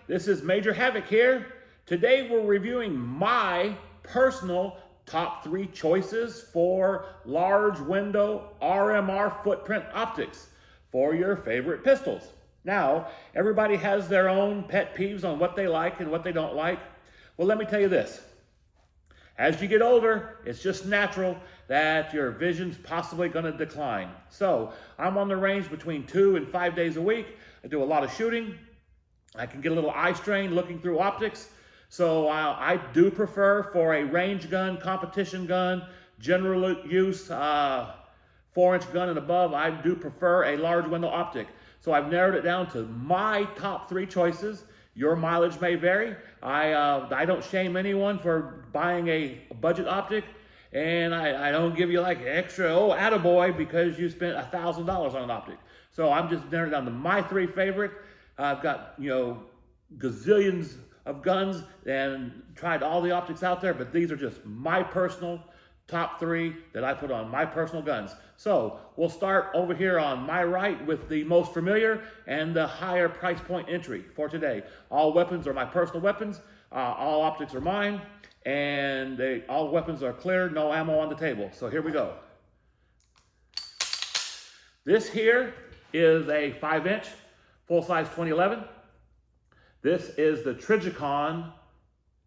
This is Major Havoc here. Today we're reviewing my personal top 3 choices for large window RMR footprint optics for your favorite pistols. Now, everybody has their own pet peeves on what they like and what they don't like. Well, let me tell you this. As you get older, it's just natural that your vision's possibly going to decline. So I'm on the range between 2 and 5 days a week. I do a lot of shooting. I can get a little eye strain looking through optics. So I do prefer for a range gun, competition gun, general use, 4-inch gun and above, I do prefer a large window optic. So I've narrowed it down to my top 3 choices. Your mileage may vary. I don't shame anyone for buying a budget optic, and I don't give you like extra, attaboy, because you spent $1,000 on an optic. So I'm just narrowing down to my 3 favorite. I've got, gazillions of guns and tried all the optics out there, but these are just my personal top 3 that I put on my personal guns. So we'll start over here on my right with the most familiar and the higher price point entry for today. All weapons are my personal weapons. All optics are mine, and all weapons are clear, no ammo on the table. So here we go. This here is a 5-inch full-size 2011. This is the Trijicon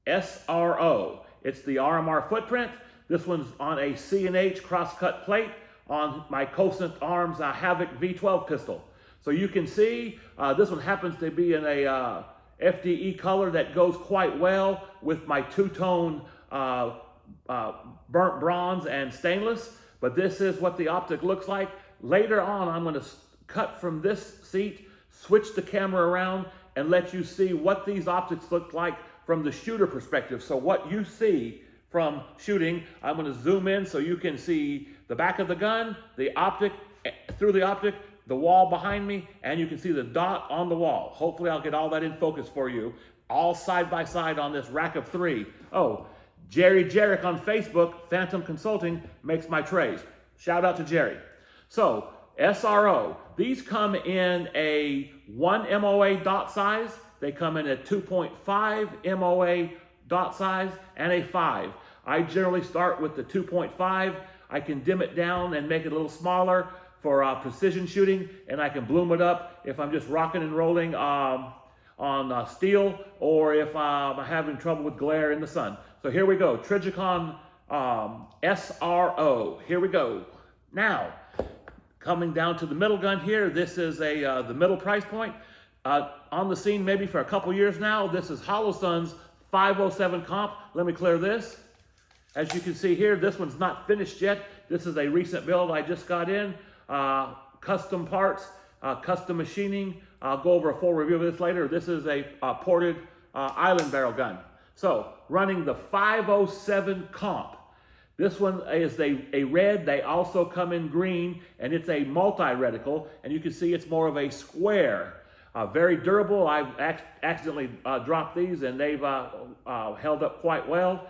SRO. It's the RMR footprint. This one's on a C&H cross-cut plate on my Cosent Arms Havoc V12 pistol. So you can see this one happens to be in a FDE color that goes quite well with my two-tone burnt bronze and stainless. But this is what the optic looks like. Later on, I'm going to cut from this seat, switch the camera around, and let you see what these optics look like from the shooter perspective. So what you see from shooting, I'm going to zoom in so you can see the back of the gun, the optic, through the optic, the wall behind me, and you can see the dot on the wall. Hopefully I'll get all that in focus for you, all side by side on this rack of 3. Oh, Jerry Jarek on Facebook, Phantom Consulting, makes my trays. Shout out to Jerry. So, SRO, these come in a 1 MOA dot size, they come in a 2.5 MOA dot size, and a 5. I generally start with the 2.5. I can dim it down and make it a little smaller for precision shooting, and I can bloom it up if I'm just rocking and rolling on steel, or if I'm having trouble with glare in the sun. So here we go, Trijicon SRO. Here we go. Now, coming down to the middle gun here, this is the middle price point. On the scene maybe for a couple years now, this is Holosun's 507 comp. Let me clear this. As you can see here, this one's not finished yet. This is a recent build I just got in. Custom parts, custom machining. I'll go over a full review of this later. This is a ported island barrel gun. So running the 507 comp. This one is a red. They also come in green, and it's a multi-reticle, and you can see it's more of a square. Very durable. I've accidentally dropped these, and they've held up quite well.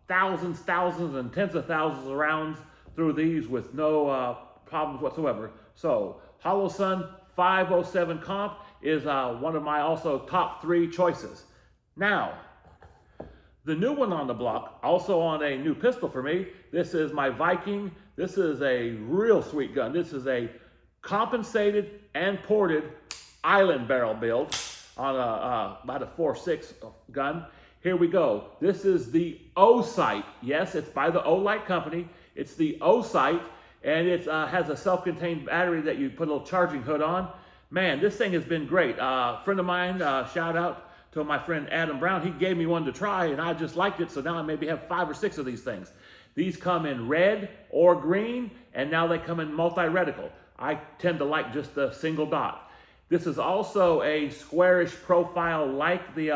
Thousands, and tens of thousands of rounds through these with no problems whatsoever. So Holosun 507 comp is one of my also top 3 choices. Now, the new one on the block, also on a new pistol for me, this is my Viking. This is a real sweet gun. This is a compensated and ported island barrel build on about a 4.6 gun. Here we go. This is the O-Sight. Yes, it's by the O-Light company. It's the O-Sight, and it has a self-contained battery that you put a little charging hood on. Man, this thing has been great. A friend of mine, shout out to my friend Adam Brown, he gave me one to try, and I just liked it, so now I maybe have 5 or 6 of these things. These come in red or green, and now they come in multi-reticle. I tend to like just a single dot. This is also a squarish profile like the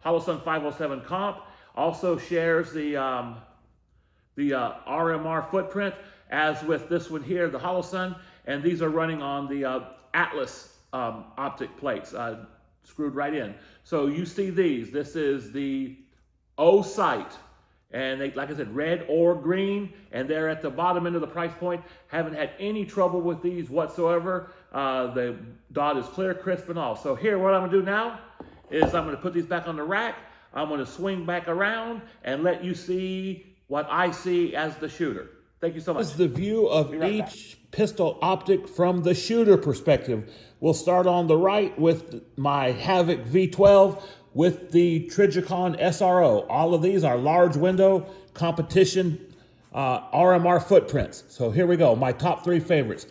Holosun 507 comp. Also shares the RMR footprint as with this one here, the Holosun, and these are running on the Atlas optic plates, screwed right in. So you see these. This is the O-Sight, and they, like I said, red or green, and they're at the bottom end of the price point. Haven't had any trouble with these whatsoever. The dot is clear, crisp, and all. So here, what I'm gonna do now is I'm going to put these back on the rack. I'm going to swing back around and let you see what I see as the shooter. Thank you so much. This is the view of each pistol optic from the shooter perspective. We'll start on the right with my Havoc V12 with the Trijicon SRO. All of these are large window competition RMR footprints. So here we go, my top 3 favorites.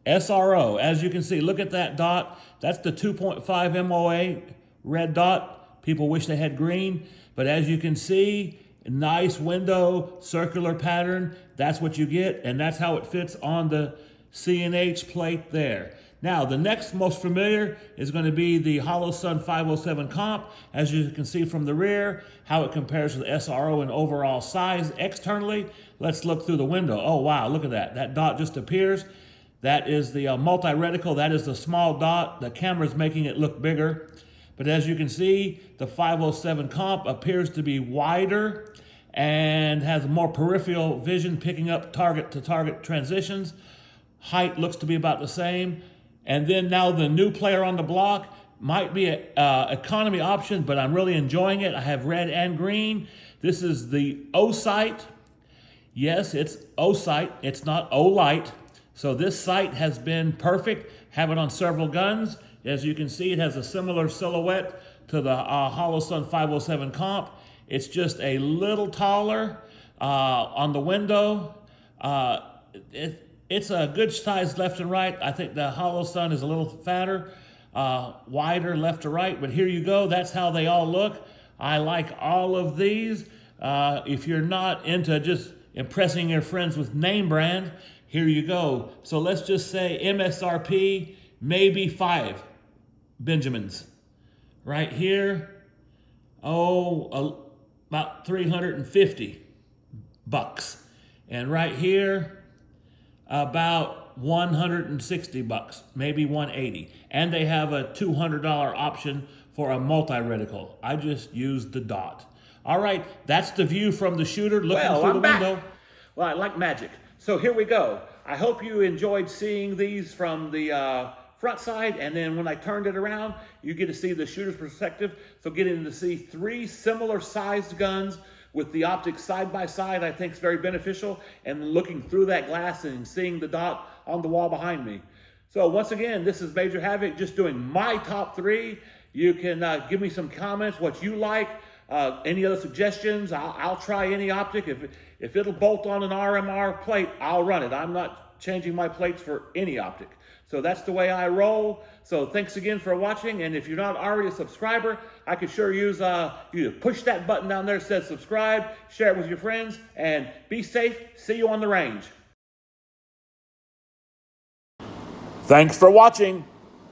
SRO, as you can see, look at that dot. That's the 2.5 MOA red dot. People wish they had green, but as you can see, nice window, circular pattern. That's what you get, and that's how it fits on the C&H plate there. Now, the next most familiar is going to be the Holosun 507 comp. As you can see from the rear, how it compares to the SRO in overall size externally. Let's look through the window. Oh, wow, look at that. That dot just appears. That is the multi-reticle. That is the small dot. The camera's making it look bigger. But as you can see, the 507 comp appears to be wider and has more peripheral vision, picking up target-to-target transitions. Height looks to be about the same. And then now the new player on the block might be an economy option, but I'm really enjoying it. I have red and green. This is the O-sight. Yes, it's O-sight. It's O O-light. So this sight has been perfect. Have it on several guns. As you can see, it has a similar silhouette to the Holosun 507 comp. It's just a little taller on the window. It's a good size left and right. I think the Holosun is a little fatter, wider left to right, but here you go. That's how they all look. I like all of these. If you're not into just impressing your friends with name brand, here you go. So let's just say MSRP, maybe 5 Benjamins. Right here, about 350 bucks. And right here, about 160 bucks, maybe 180. And they have a $200 option for a multi-reticle. I just used the dot. All right, that's the view from the shooter looking through the window. Well, I like magic. So here we go. I hope you enjoyed seeing these from the front side, and then when I turned it around, you get to see the shooter's perspective. So getting to see 3 similar sized guns with the optics side by side, I think is very beneficial, and looking through that glass and seeing the dot on the wall behind me. So once again, this is Major Havoc, just doing my top 3. You can give me some comments, what you like, any other suggestions. I'll try any optic. If it'll bolt on an RMR plate, I'll run it. I'm not changing my plates for any optic. So that's the way I roll. So thanks again for watching. And if you're not already a subscriber, I could sure use you to push that button down there that says subscribe, share it with your friends, and be safe. See you on the range. Thanks for watching.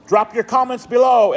Drop your comments below.